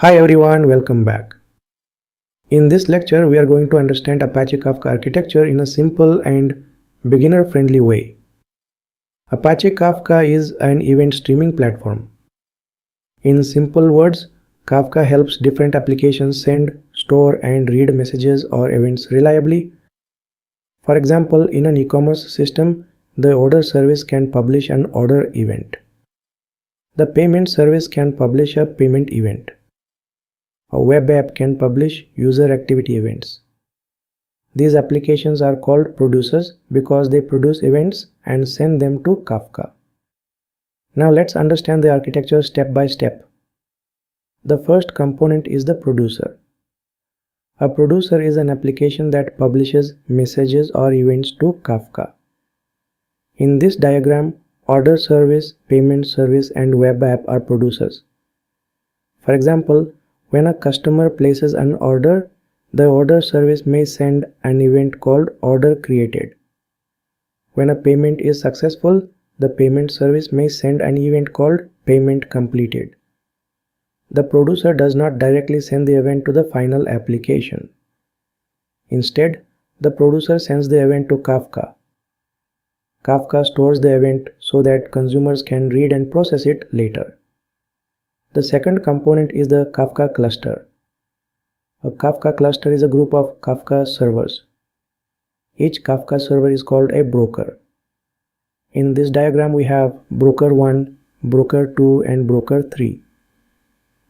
Hi everyone, welcome back. In this lecture, we are going to understand Apache Kafka architecture in a simple and beginner-friendly way. Apache Kafka is an event streaming platform. In simple words, Kafka helps different applications send, store, and read messages or events reliably. For example, in an e-commerce system, the order service can publish an order event. The payment service can publish a payment event. A web app can publish user activity events. These applications are called producers because they produce events and send them to Kafka. Now let's understand the architecture step by step. The first component is the producer. A producer is an application that publishes messages or events to Kafka. In this diagram, order service, payment service, and web app are producers. For example, when a customer places an order, the order service may send an event called order created. When a payment is successful, the payment service may send an event called payment completed. The producer does not directly send the event to the final application. Instead, the producer sends the event to Kafka. Kafka stores the event so that consumers can read and process it later. The second component is the Kafka cluster. A Kafka cluster is a group of Kafka servers. Each Kafka server is called a broker. In this diagram we have broker 1, broker 2 and broker 3.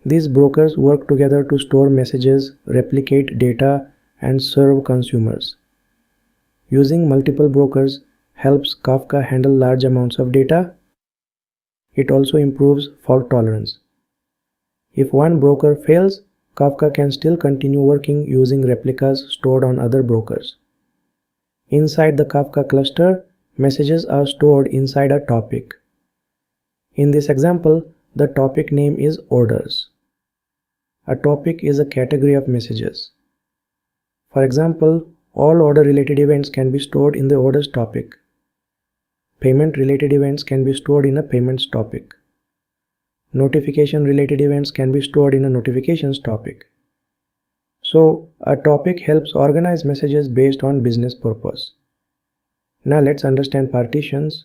These brokers work together to store messages, replicate data and serve consumers. Using multiple brokers helps Kafka handle large amounts of data. It also improves fault tolerance. If one broker fails, Kafka can still continue working using replicas stored on other brokers. Inside the Kafka cluster, messages are stored inside a topic. In this example, the topic name is orders. A topic is a category of messages. For example, all order-related events can be stored in the orders topic. Payment-related events can be stored in a payments topic. Notification-related events can be stored in a notifications topic. So, a topic helps organize messages based on business purpose. Now let's understand partitions.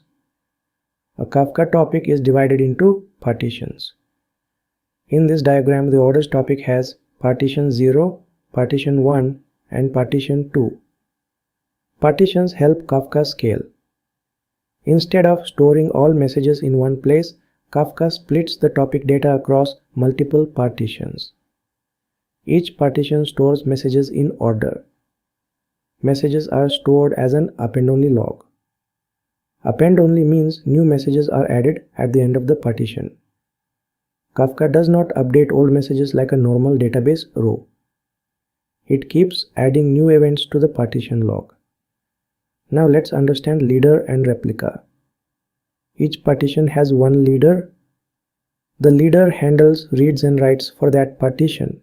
A Kafka topic is divided into partitions. In this diagram, the orders topic has partition 0, partition 1 and partition 2. Partitions help Kafka scale. Instead of storing all messages in one place, Kafka splits the topic data across multiple partitions. Each partition stores messages in order. Messages are stored as an append-only log. Append-only means new messages are added at the end of the partition. Kafka does not update old messages like a normal database row. It keeps adding new events to the partition log. Now let's understand leader and replica. Each partition has one leader. The leader handles reads and writes for that partition.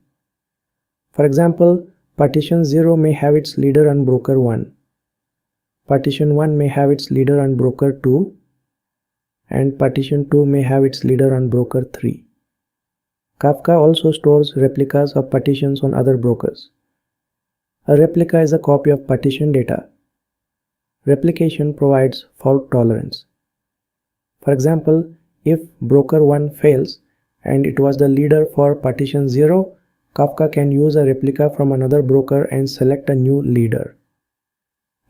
For example, partition 0 may have its leader on broker 1. Partition 1 may have its leader on broker 2. And partition 2 may have its leader on broker 3. Kafka also stores replicas of partitions on other brokers. A replica is a copy of partition data. Replication provides fault tolerance. For example, if broker 1 fails and it was the leader for partition 0, Kafka can use a replica from another broker and select a new leader.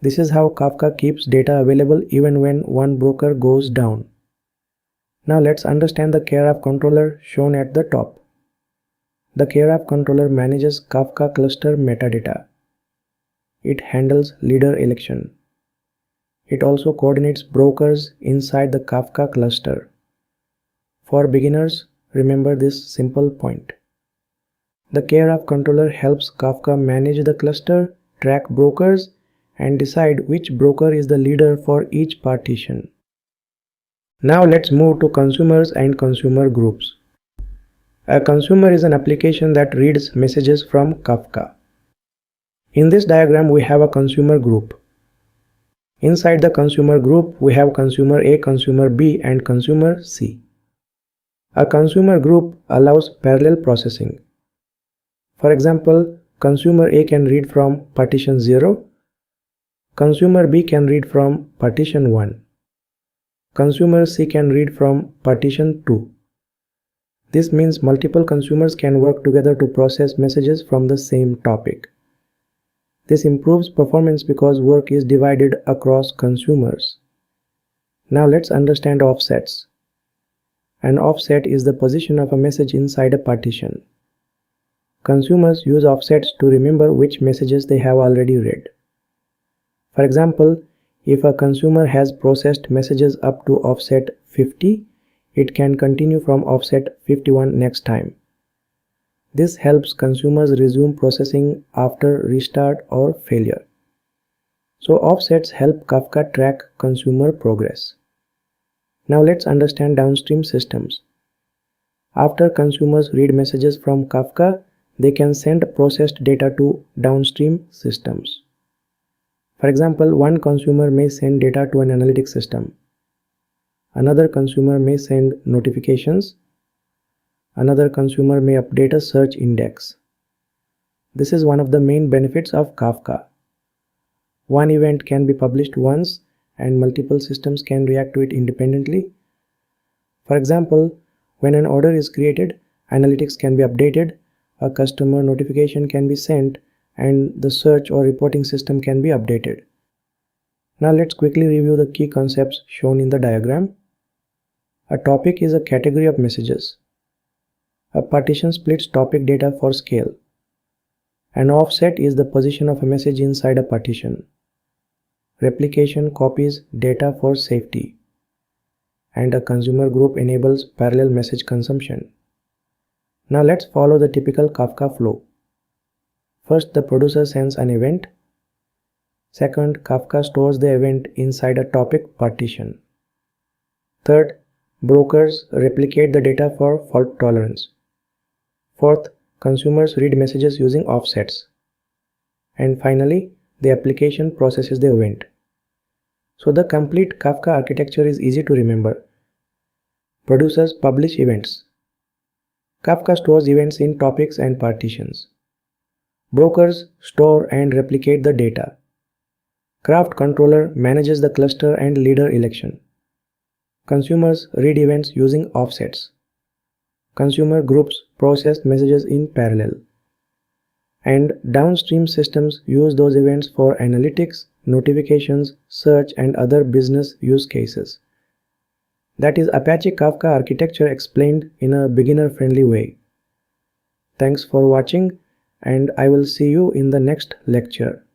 This is how Kafka keeps data available even when one broker goes down. Now let's understand the Kraft controller shown at the top. The Kraft controller manages Kafka cluster metadata. It handles leader election. It also coordinates brokers inside the Kafka cluster. For beginners, remember this simple point. The Kraft controller helps Kafka manage the cluster, track brokers, and decide which broker is the leader for each partition. Now let's move to consumers and consumer groups. A consumer is an application that reads messages from Kafka. In this diagram, we have a consumer group. Inside the consumer group, we have consumer A, consumer B, and consumer C. A consumer group allows parallel processing. For example, consumer A can read from partition 0, consumer B can read from partition 1, consumer C can read from partition 2. This means multiple consumers can work together to process messages from the same topic. This improves performance because work is divided across consumers. Now let's understand offsets. An offset is the position of a message inside a partition. Consumers use offsets to remember which messages they have already read. For example, if a consumer has processed messages up to offset 50, it can continue from offset 51 next time. This helps consumers resume processing after restart or failure. So offsets help Kafka track consumer progress. Now let's understand downstream systems. After consumers read messages from Kafka, they can send processed data to downstream systems. For example, one consumer may send data to an analytics system. Another consumer may send notifications. Another consumer may update a search index. This is one of the main benefits of Kafka. One event can be published once and multiple systems can react to it independently. For example, when an order is created, analytics can be updated, a customer notification can be sent, and the search or reporting system can be updated. Now let's quickly review the key concepts shown in the diagram. A topic is a category of messages. A partition splits topic data for scale. An offset is the position of a message inside a partition. Replication copies data for safety. And a consumer group enables parallel message consumption. Now let's follow the typical Kafka flow. First, the producer sends an event. Second, Kafka stores the event inside a topic partition. Third, brokers replicate the data for fault tolerance. Fourth, consumers read messages using offsets. And finally, the application processes the event. So the complete Kafka architecture is easy to remember. Producers publish events. Kafka stores events in topics and partitions. Brokers store and replicate the data. Kraft controller manages the cluster and leader election. Consumers read events using offsets. Consumer groups process messages in parallel. And downstream systems use those events for analytics, notifications, search, and other business use cases. That is Apache Kafka architecture explained in a beginner-friendly way. Thanks for watching, and I will see you in the next lecture.